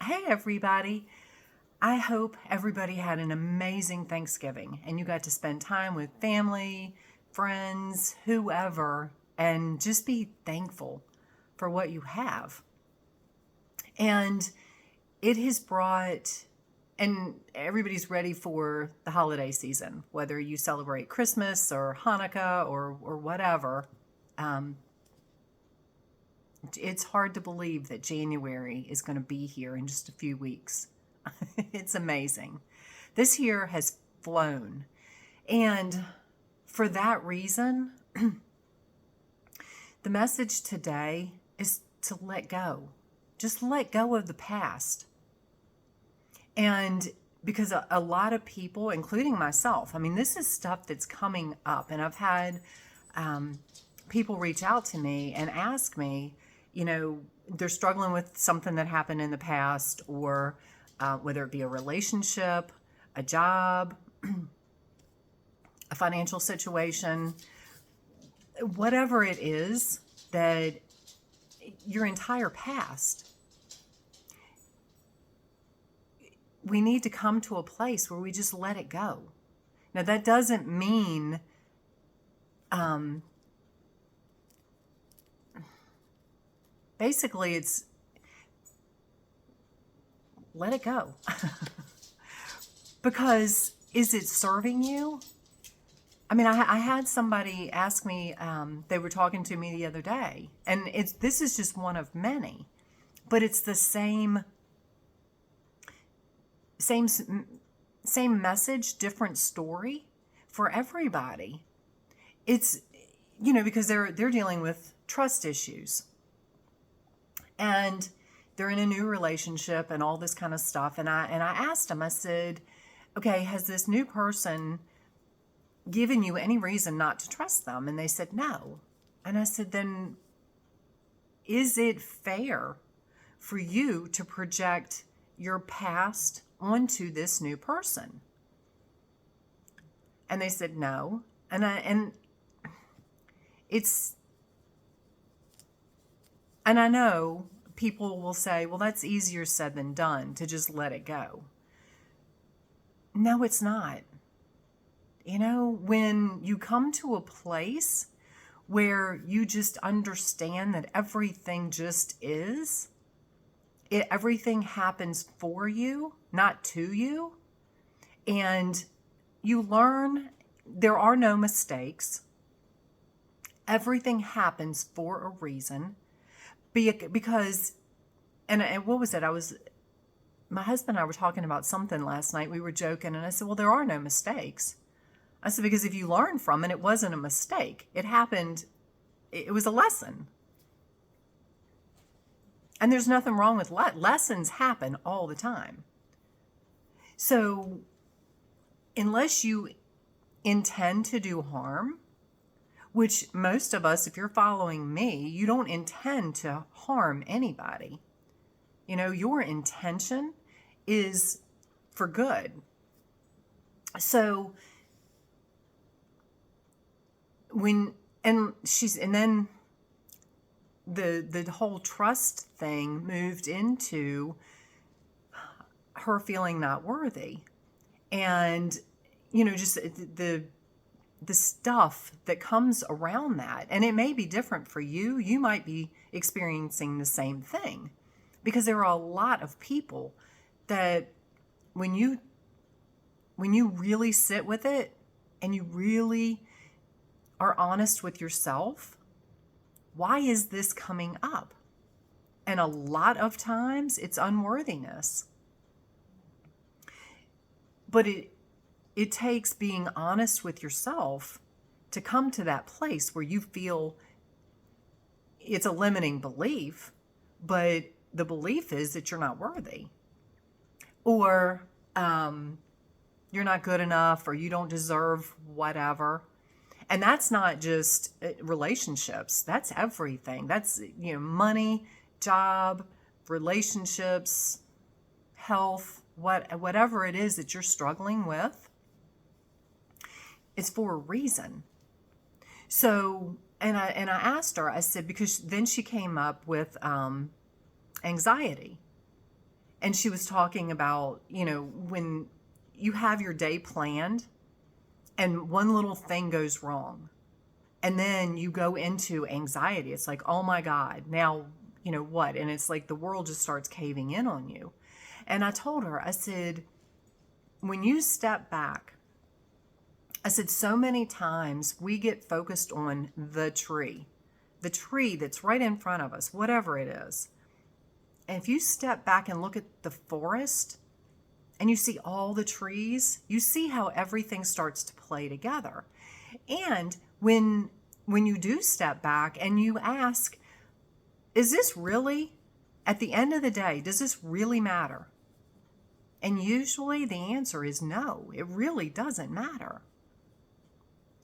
Hey, everybody. I hope everybody had an amazing Thanksgiving and you got to spend time with family, friends, whoever, and just be thankful for what you have. And it has brought, and everybody's ready for the holiday season, whether you celebrate Christmas or Hanukkah or whatever. Um, it's hard to believe that January is going to be here in just a few weeks. It's amazing. This year has flown. And for that reason, the message today is to let go. Just let go of the past. And because a lot of people, including myself, I mean, this is stuff that's coming up. And I've had people reach out to me and ask me, they're struggling with something that happened in the past, or whether it be a relationship, a job, a financial situation, whatever it is, that your entire past. We need to come to a place where we just let it go. Now, that doesn't mean basically it's let it go. Because is it serving you? I mean, I had somebody ask me, they were talking to me the other day, and this is just one of many, but it's the same message, different story for everybody. It's, because they're dealing with trust issues, and they're in a new relationship and all this kind of stuff. And I asked them, I said, okay, has this new person given you any reason not to trust them? And they said no. And I said, then is it fair for you to project your past onto this new person? And they said no. And I know people will say, well, that's easier said than done, to just let it go. No, it's not. When you come to a place where you just understand that everything just is, everything happens for you, not to you, and you learn there are no mistakes. Everything happens for a reason. Because, and what was it? My husband and I were talking about something last night. We were joking, and I said, well, there are no mistakes. I said, because if you learn from it, it wasn't a mistake. It happened. It was a lesson. And there's nothing wrong with lessons happen all the time. So unless you intend to do harm, which most of us, if you're following me, you don't intend to harm anybody. Your intention is for good. So then the whole trust thing moved into her feeling not worthy. And, just the stuff that comes around that. And it may be different for you. You might be experiencing the same thing, because there are a lot of people that when you really sit with it and you really are honest with yourself, why is this coming up? And a lot of times it's unworthiness. But it takes being honest with yourself to come to that place where you feel it's a limiting belief, but the belief is that you're not worthy, or you're not good enough, or you don't deserve whatever. And that's not just relationships. That's everything. That's, money, job, relationships, health, whatever it is that you're struggling with. It's for a reason. So, and I asked her, I said, because then she came up with anxiety. And she was talking about, when you have your day planned and one little thing goes wrong, and then you go into anxiety. It's like, oh my God, now, what? And it's like the world just starts caving in on you. And I told her, I said, when you step back, I said, so many times we get focused on the tree that's right in front of us, whatever it is. And if you step back and look at the forest and you see all the trees, you see how everything starts to play together. And when you do step back and you ask, is this really, at the end of the day, does this really matter? And usually the answer is no, it really doesn't matter.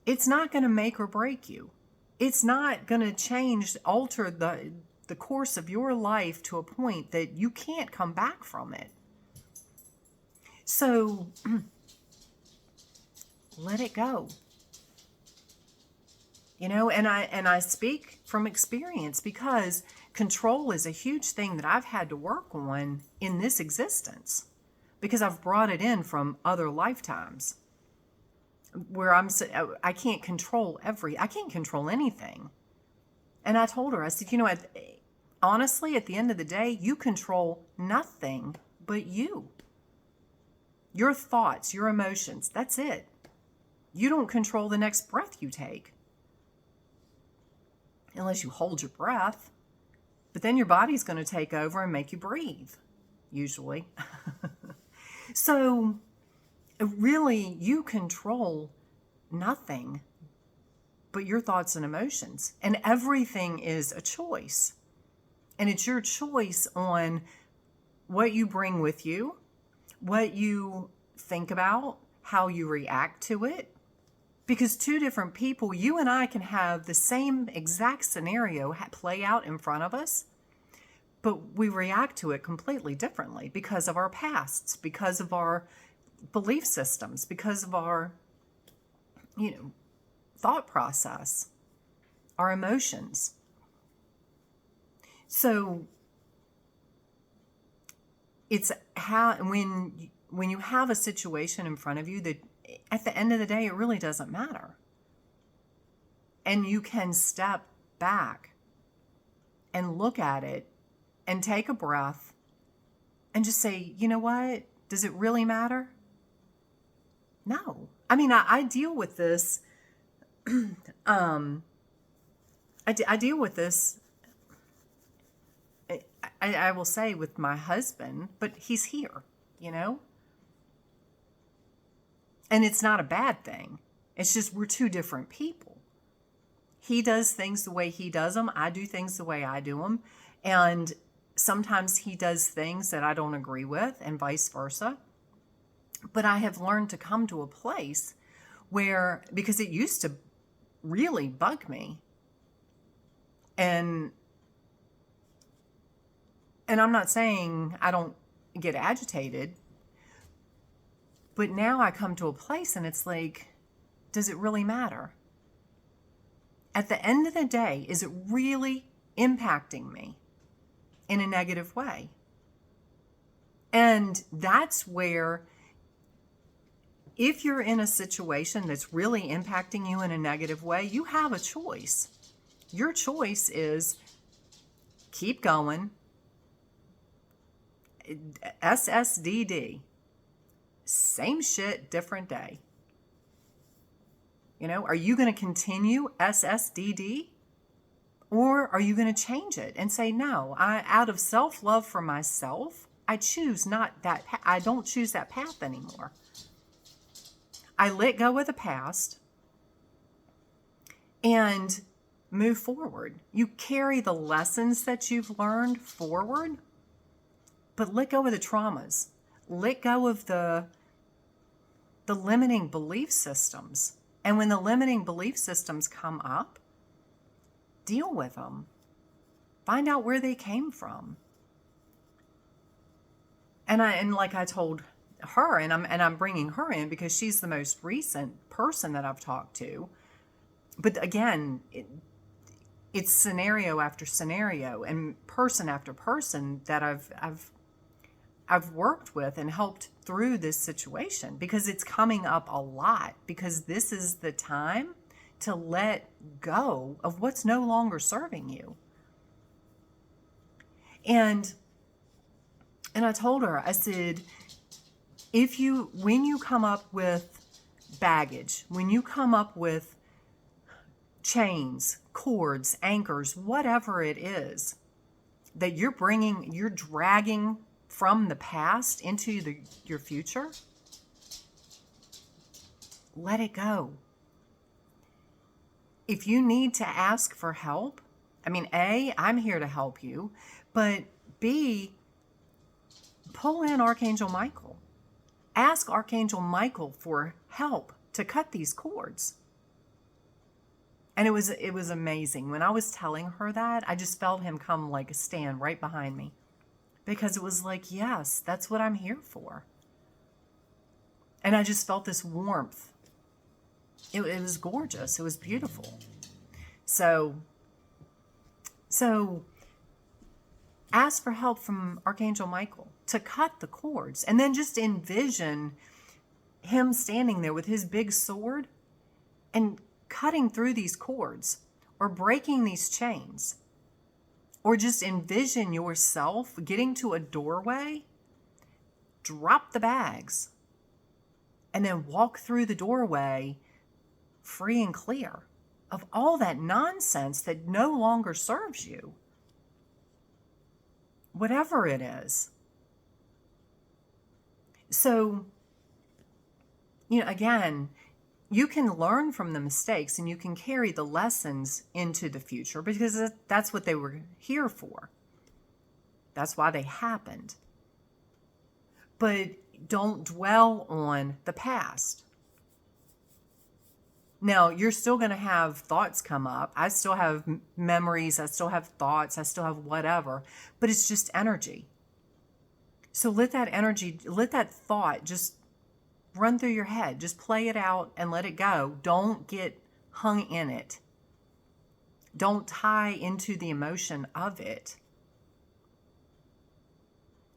It's not going to make or break you. It's not going to alter the course of your life to a point that you can't come back from it. So let it go. And I speak from experience, because control is a huge thing that I've had to work on in this existence, because I've brought it in from other lifetimes where I can't control anything. And I told her, I said, honestly, at the end of the day, you control nothing but you. Your thoughts, your emotions, that's it. You don't control the next breath you take. Unless you hold your breath. But then your body's going to take over and make you breathe, usually. So, really, you control nothing but your thoughts and emotions. And everything is a choice. And it's your choice on what you bring with you, what you think about, how you react to it. Because two different people, you and I, can have the same exact scenario play out in front of us, but we react to it completely differently because of our pasts, because of our belief systems, because of our, thought process, our emotions. So it's how, when you have a situation in front of you that at the end of the day, it really doesn't matter. And you can step back and look at it and take a breath and just say, you know what? Does it really matter? No. I mean, I deal with this. I deal with this, I will say, with my husband, but he's here, And it's not a bad thing. It's just we're two different people. He does things the way he does them. I do things the way I do them. And sometimes he does things that I don't agree with, and vice versa. But I have learned to come to a place where, because it used to really bug me, and I'm not saying I don't get agitated, but now I come to a place and it's like, does it really matter? At the end of the day, is it really impacting me in a negative way? And that's where, if you're in a situation that's really impacting you in a negative way, you have a choice. Your choice is keep going. SSDD. Same shit, different day. Are you going to continue SSDD? Or are you going to change it and say, no, out of self-love for myself, I don't choose that path anymore. I let go of the past and move forward. You carry the lessons that you've learned forward, but let go of the traumas. Let go of the limiting belief systems. And when the limiting belief systems come up, deal with them. Find out where they came from. And like I told her, and I'm bringing her in because she's the most recent person that I've talked to. But again, it's scenario after scenario and person after person that I've worked with and helped through this situation, because it's coming up a lot, because this is the time to let go of what's no longer serving you. And I told her, I said, when you come up with baggage, when you come up with chains, cords, anchors, whatever it is that you're dragging from the past into your future, let it go. If you need to ask for help, I mean, A, I'm here to help you, but B, pull in Archangel Michael. Ask Archangel Michael for help to cut these cords. And it was amazing. When I was telling her that, I just felt him come like stand right behind me, because it was like, yes, that's what I'm here for. And I just felt this warmth. It was gorgeous. It was beautiful. So ask for help from Archangel Michael to cut the cords, and then just envision him standing there with his big sword and cutting through these cords or breaking these chains. Or just envision yourself getting to a doorway, drop the bags, and then walk through the doorway free and clear of all that nonsense that no longer serves you. Whatever it is. So, again, you can learn from the mistakes and you can carry the lessons into the future, because that's what they were here for. That's why they happened. But don't dwell on the past. Now, you're still going to have thoughts come up. I still have memories. I still have thoughts. I still have whatever. But it's just energy. So let that thought just run through your head. Just play it out and let it go. Don't get hung in it. Don't tie into the emotion of it.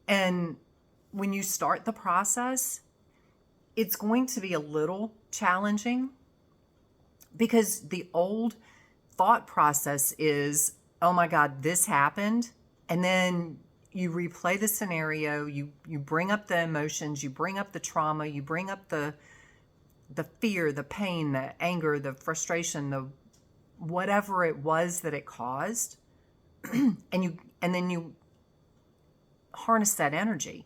And when you start the process, it's going to be a little challenging, because the old thought process is, oh my God, this happened. And then you replay the scenario, you bring up the emotions, you bring up the trauma, you bring up the fear, the pain, the anger, the frustration, the whatever it was that it caused. and then you harness that energy.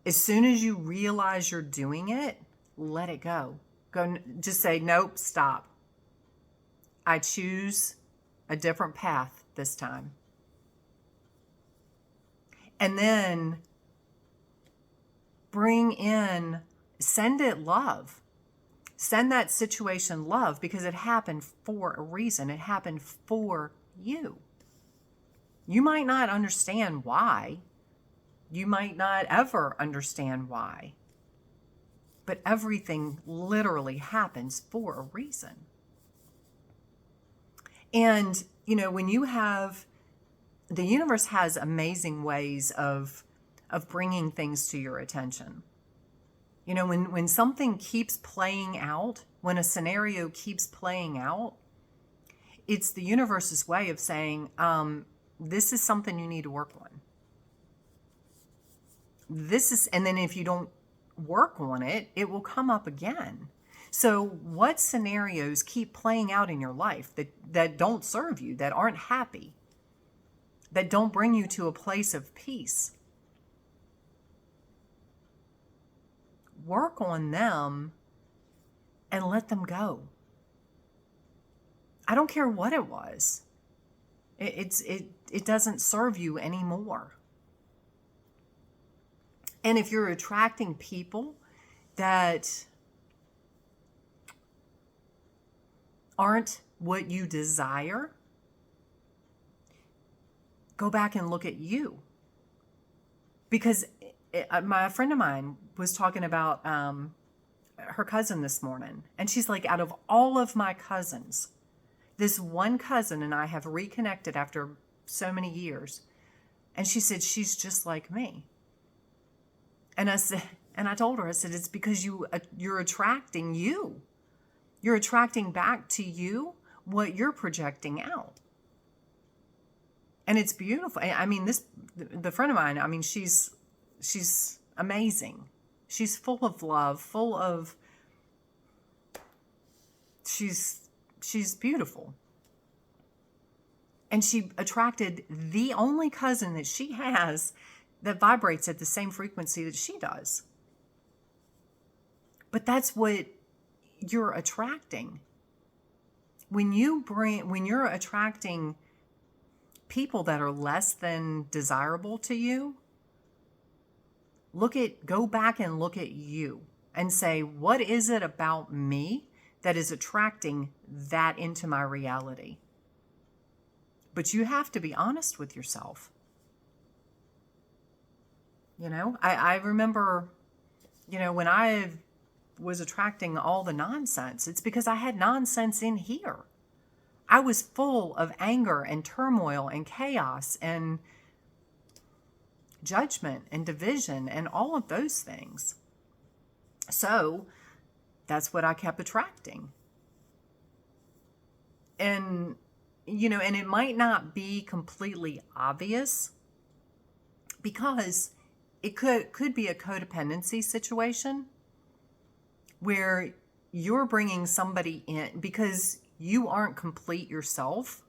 As soon as you realize you're doing it, let it go. Just say, nope, stop. I choose a different path this time. And then send it love. Send that situation love, because it happened for a reason. It happened for you. You might not understand why. You might not ever understand why. But everything literally happens for a reason. And, when you have, the universe has amazing ways of bringing things to your attention. When something keeps playing out, when a scenario keeps playing out, it's the universe's way of saying, this is something you need to work on. And then if you don't work on it, it will come up again. So what scenarios keep playing out in your life that don't serve you, that aren't happy, that don't bring you to a place of peace? Work on them and let them go. I don't care what it was. It doesn't serve you anymore. And if you're attracting people that aren't what you desire, go back and look at you. Because my friend of mine was talking about her cousin this morning. And she's like, out of all of my cousins, this one cousin and I have reconnected after so many years. And she said, she's just like me. And I said, and I told her, I said, it's because you're attracting you. You're attracting back to you what you're projecting out. And it's beautiful. I mean, the friend of mine, I mean, she's amazing. She's full of love, she's beautiful. And she attracted the only cousin that she has that vibrates at the same frequency that she does. But that's what you're attracting. When you're attracting people that are less than desirable to you, go back and look at you and say, what is it about me that is attracting that into my reality? But you have to be honest with yourself. I remember, when I was attracting all the nonsense, it's because I had nonsense in here. I was full of anger and turmoil and chaos and judgment and division and all of those things. So that's what I kept attracting. And, and it might not be completely obvious, because it could be a codependency situation where you're bringing somebody in because you aren't complete yourself.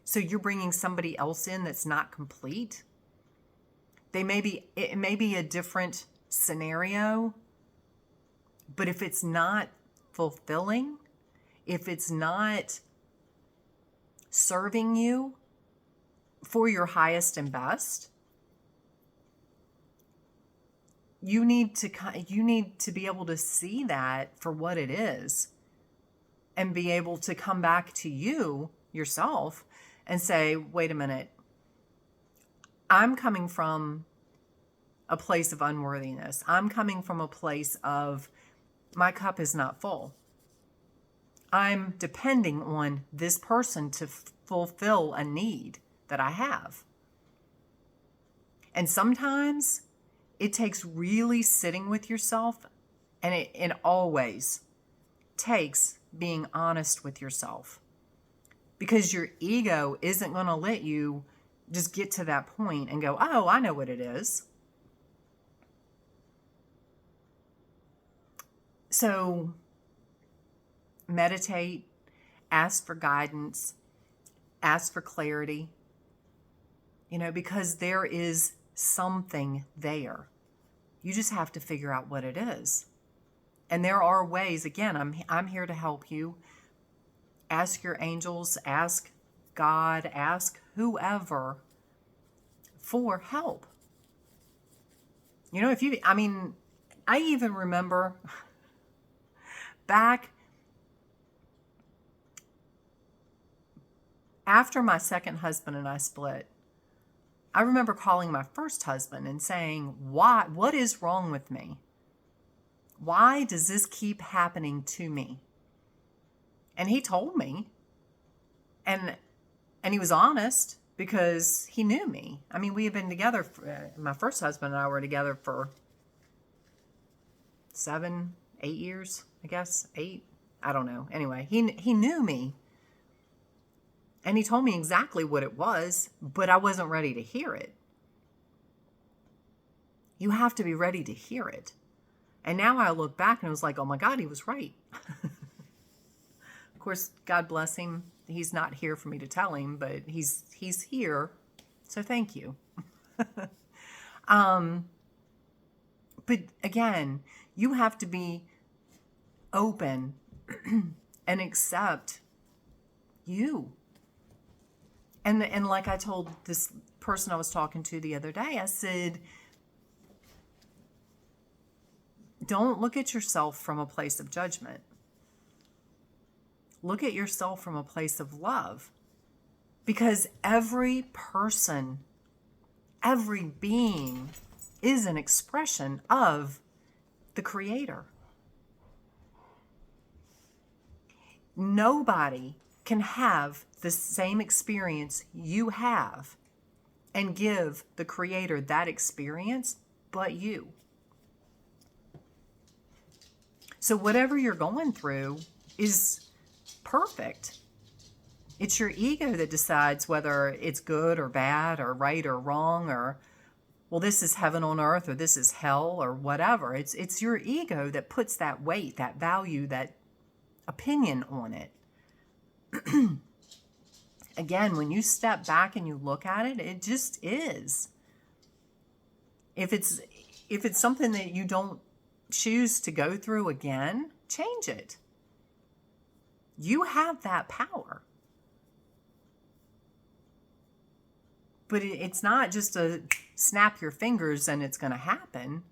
So you're bringing somebody else in that's not complete. It may be a different scenario, but if it's not fulfilling, if it's not serving you for your highest and best, you need to be able to see that for what it is and be able to come back to yourself and say, wait a minute, I'm coming from a place of unworthiness. I'm coming from a place of my cup is not full. I'm depending on this person to fulfill a need that I have. And sometimes it takes really sitting with yourself, and it always takes being honest with yourself, because your ego isn't going to let you just get to that point and go, oh, I know what it is. So meditate, ask for guidance, ask for clarity, because there is something there. You just have to figure out what it is. And there are ways. Again, I'm here to help you. Ask your angels, ask God, ask whoever for help. I even remember back after my second husband and I split, I remember calling my first husband and saying, what is wrong with me? Why does this keep happening to me? And he told me, and he was honest because he knew me. I mean, we had been together, my first husband and I were together for 7, 8 years, I guess, 8. I don't know. Anyway, he knew me. And he told me exactly what it was, but I wasn't ready to hear it. You have to be ready to hear it. And now I look back and I was like, oh my God, he was right. Of course, God bless him. He's not here for me to tell him, but he's here. So thank you. But again, you have to be open and accept you. And like I told this person I was talking to the other day, I said, don't look at yourself from a place of judgment. Look at yourself from a place of love. Because every person, every being is an expression of the Creator. Nobody can have the same experience you have and give the creator that experience but you. So whatever you're going through is perfect. It's your ego that decides whether it's good or bad or right or wrong, or, well, this is heaven on earth or this is hell or whatever. It's your ego that puts that weight, that value, that opinion on it. Again, when you step back and you look at it, it just is. If it's something that you don't choose to go through again, change it. You have that power. But it's not just a snap your fingers and it's going to happen.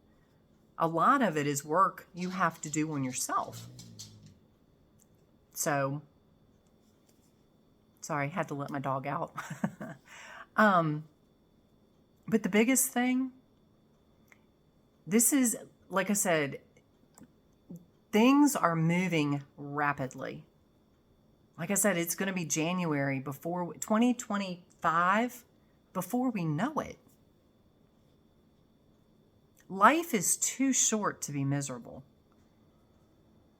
A lot of it is work you have to do on yourself. So, sorry, had to let my dog out. But the biggest thing, this is, like I said, things are moving rapidly. Like I said, it's going to be January before 2025, before we know it. Life is too short to be miserable.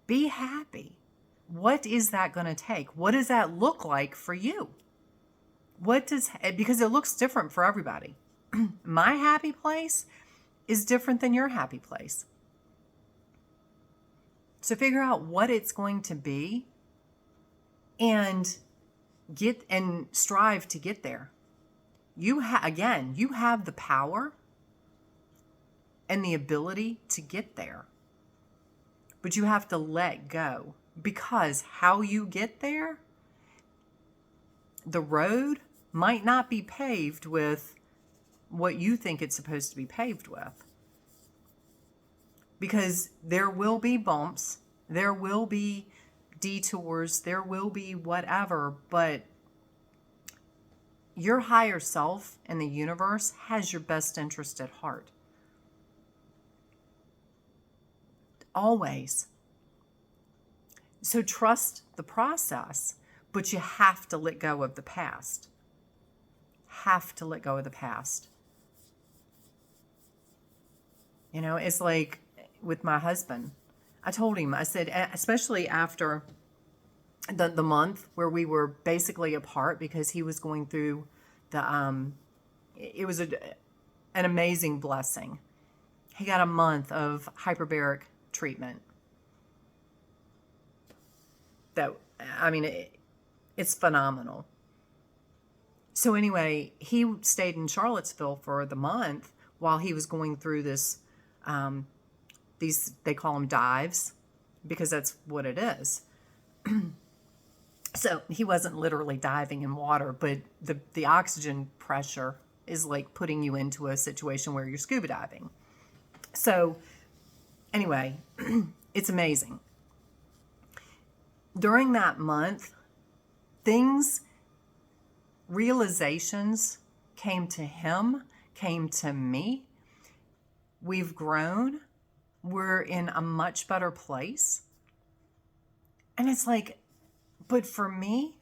Be happy. What is that going to take? What does that look like for you? Because it looks different for everybody. My happy place is different than your happy place. So figure out what it's going to be and strive to get there. You have the power and the ability to get there. But you have to let go, because how you get there, the road might not be paved with what you think it's supposed to be paved with. Because there will be bumps, there will be detours, there will be whatever, but your higher self and the universe has your best interest at heart. Always. So trust the process, but you have to let go of the past. Have to let go of the past. You know, it's like with my husband. I told him, I said, especially after the month where we were basically apart because he was going through it was an amazing blessing. He got a month of hyperbaric treatment. It's phenomenal. So anyway, he stayed in Charlottesville for the month while he was going through this, they call them dives, because that's what it is. So he wasn't literally diving in water, but the oxygen pressure is like putting you into a situation where you're scuba diving. So anyway, it's amazing. During that month, realizations came to him, came to me. We've grown. We're in a much better place. And it's like, but for me,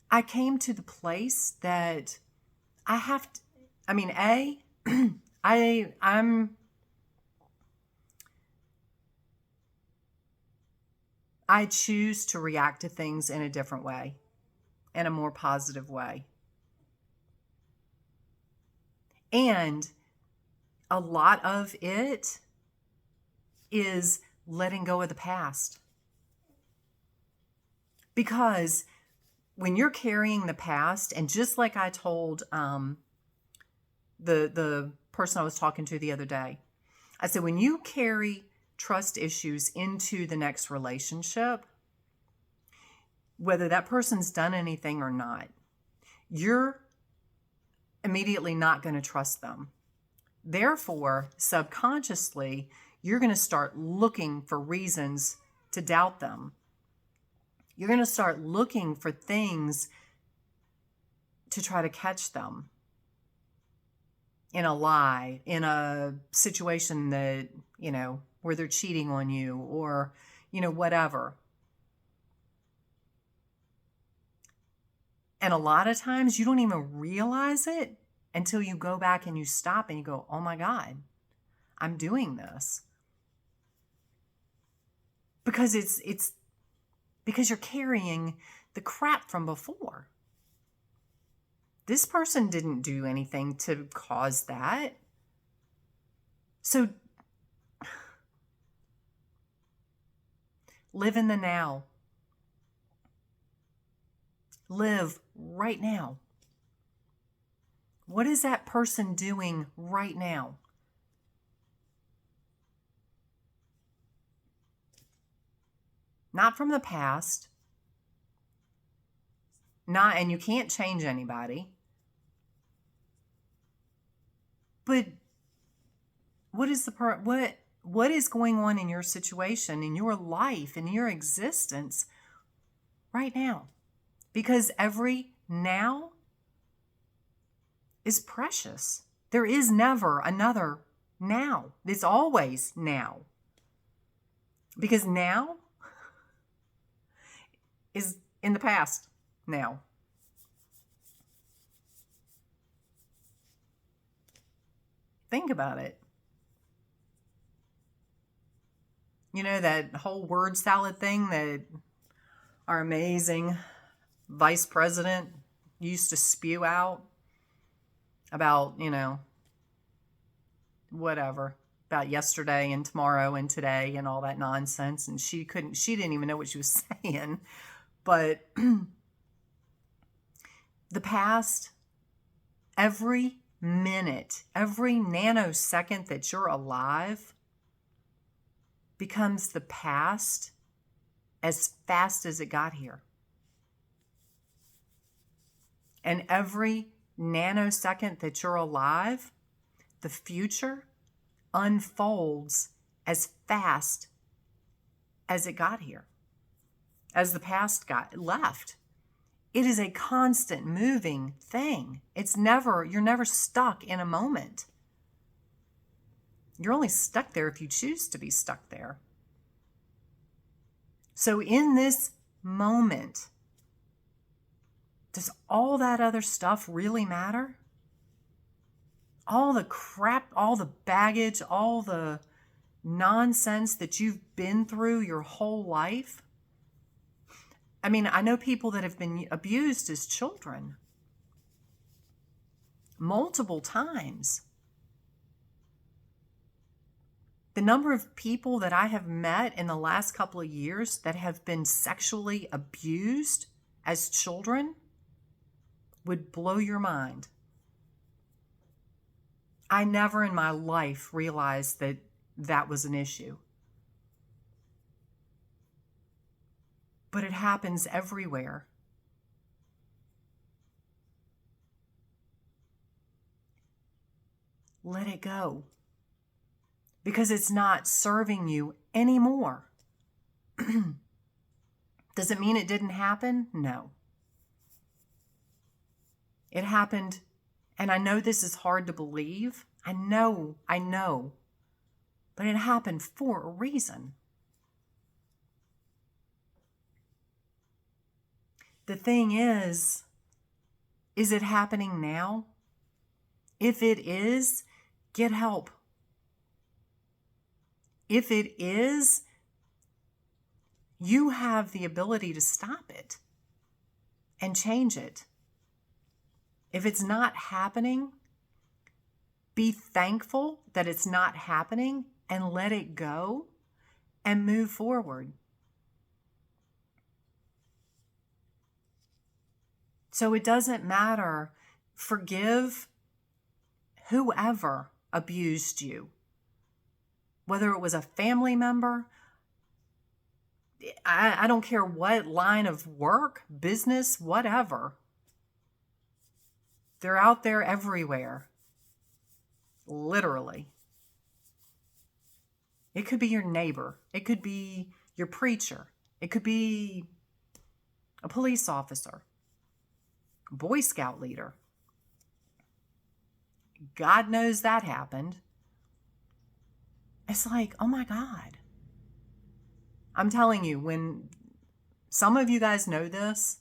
I came to the place that I have to, I choose to react to things in a different way, in a more positive way. And a lot of it is letting go of the past. Because when you're carrying the past, and just like I told the person I was talking to the other day, I said, when you carry trust issues into the next relationship, whether that person's done anything or not, you're immediately not going to trust them. Therefore, subconsciously, you're going to start looking for reasons to doubt them. You're going to start looking for things to try to catch them in a lie, in a situation that, where they're cheating on you, or, whatever. And a lot of times you don't even realize it until you go back and you stop and you go, oh my God, I'm doing this. Because it's because you're carrying the crap from before. This person didn't do anything to cause that. So live in the now. Live right now. What is that person doing right now? Not from the past. And you can't change anybody. But what is what is going on in your situation, in your life, in your existence right now? Because every now is precious. There is never another now. It's always now. Because now is in the past now. Think about it. You know, that whole word salad thing that our amazing vice president used to spew out about, whatever, about yesterday and tomorrow and today and all that nonsense. And she didn't even know what she was saying. But the past, every minute, every nanosecond that you're alive becomes the past as fast as it got here. And every nanosecond that you're alive, the future unfolds as fast as it got here, as the past got left. It is a constant moving thing. You're never stuck in a moment. You're only stuck there if you choose to be stuck there. So in this moment, does all that other stuff really matter? All the crap, all the baggage, all the nonsense that you've been through your whole life? I mean, I know people that have been abused as children multiple times. The number of people that I have met in the last couple of years that have been sexually abused as children would blow your mind. I never in my life realized that that was an issue. But it happens everywhere. Let it go. Because it's not serving you anymore. Does it mean it didn't happen? No. It happened, and I know this is hard to believe. I know. But it happened for a reason. The thing is it happening now? If it is, get help. If it is, you have the ability to stop it and change it. If it's not happening, be thankful that it's not happening and let it go and move forward. So it doesn't matter. Forgive whoever abused you. Whether it was a family member, I don't care what line of work, business, whatever. They're out there everywhere. Literally. It could be your neighbor. It could be your preacher. It could be a police officer, a Boy Scout leader. God knows that happened. It's like, oh my God. I'm telling you, when some of you guys know this,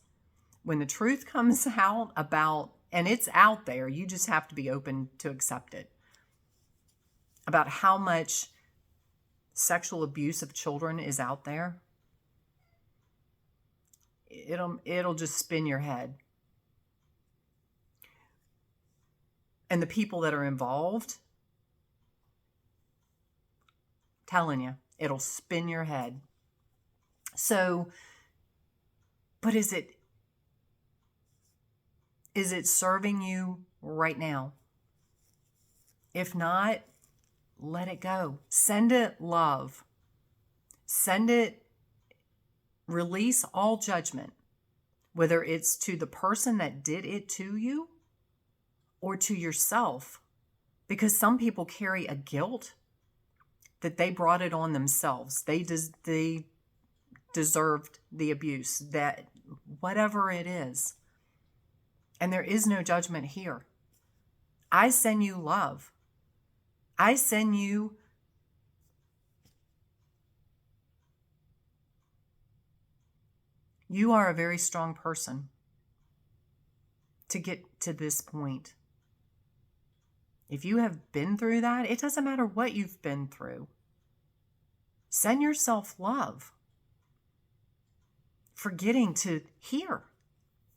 When the truth comes out about, and it's out there, you just have to be open to accept it, about how much sexual abuse of children is out there, it'll just spin your head. And the people that are involved, telling you, it'll spin your head. So, but is it serving you right now? If not, let it go. Send it love. Send it, release all judgment, whether it's to the person that did it to you or to yourself, because some people carry a guilt that they brought it on themselves. They deserved the abuse, that whatever it is. And there is no judgment here. I send you love. I send you are a very strong person to get to this point. If you have been through that, it doesn't matter what you've been through. Send yourself love for getting to here,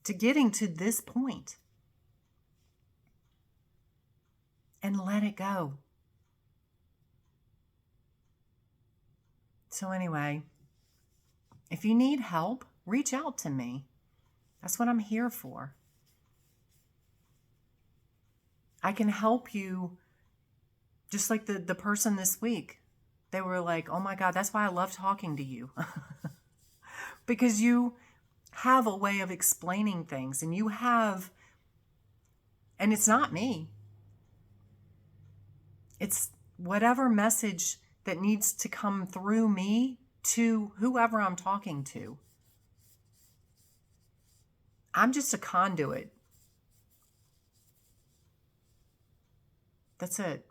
to getting to this point. And let it go. So anyway, if you need help, reach out to me. That's what I'm here for. I can help you, just like the person this week. They were like, oh my God, that's why I love talking to you. Because you have a way of explaining things, and and it's not me. It's whatever message that needs to come through me to whoever I'm talking to. I'm just a conduit. That's it.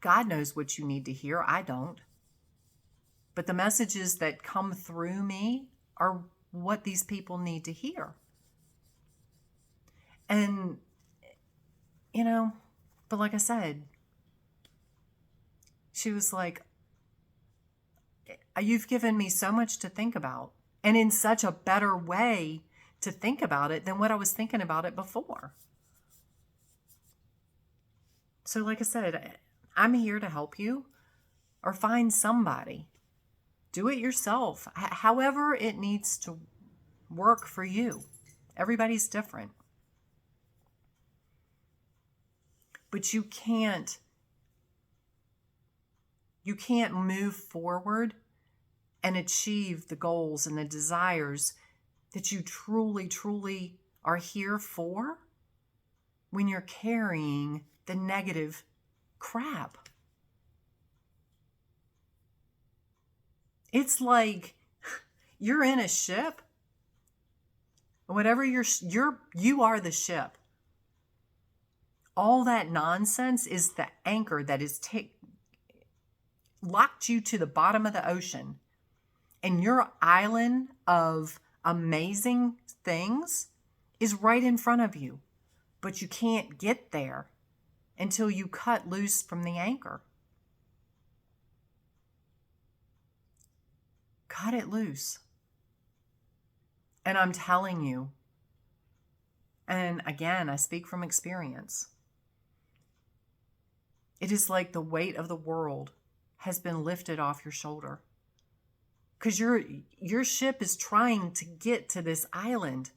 God knows what you need to hear. I don't. But the messages that come through me are what these people need to hear. And, but like I said, she was like, you've given me so much to think about, and in such a better way to think about it than what I was thinking about it before. So like I said, I'm here to help you, or find somebody. Do it yourself, however it needs to work for you. Everybody's different. But you can't move forward and achieve the goals and the desires that you truly, truly are here for when you're carrying the negative crap. It's like you're in a ship. Whatever you are the ship. All that nonsense is the anchor that is locked you to the bottom of the ocean. And your island of amazing things is right in front of you. But you can't get there until you cut loose from the anchor. Cut it loose. And I'm telling you, and again, I speak from experience, it is like the weight of the world has been lifted off your shoulder. Because your ship is trying to get to this island.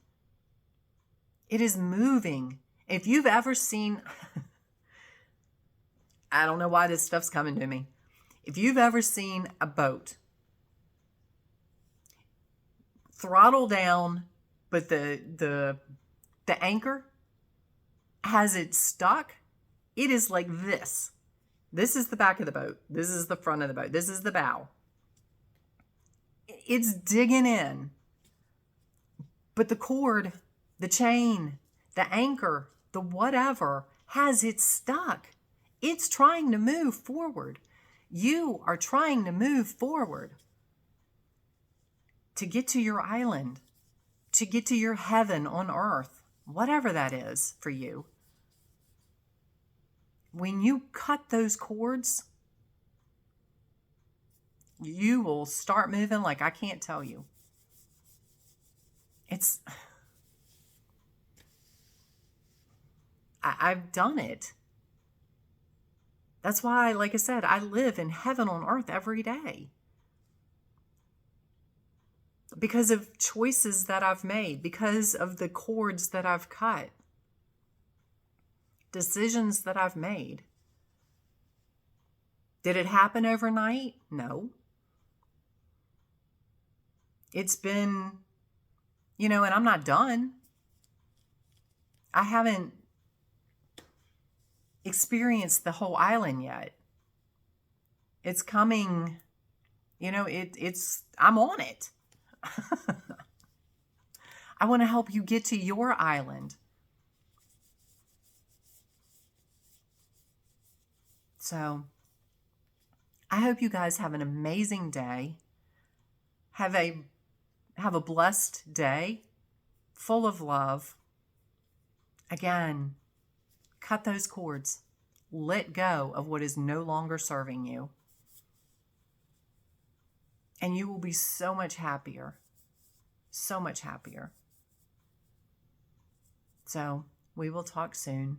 It is moving. If you've ever seen, I don't know why this stuff's coming to me. If you've ever seen a boat, throttle down, but the anchor has it stuck, it is like this. This is the back of the boat. This is the front of the boat. This is the bow. It's digging in. But the cord, the chain, the anchor, the whatever has it stuck. It's trying to move forward. You are trying to move forward to get to your island, to get to your heaven on earth, whatever that is for you. When you cut those cords, you will start moving like I can't tell you. I've done it. That's why, like I said, I live in heaven on earth every day. Because of choices that I've made, because of the cords that I've cut, decisions that I've made. Did it happen overnight? No. It's been, and I'm not done. I haven't experienced the whole island yet. It's coming, I'm on it. I want to help you get to your island. So I hope you guys have an amazing day. Have a blessed day, full of love. Again, cut those cords. Let go of what is no longer serving you. And you will be so much happier. So much happier. So we will talk soon.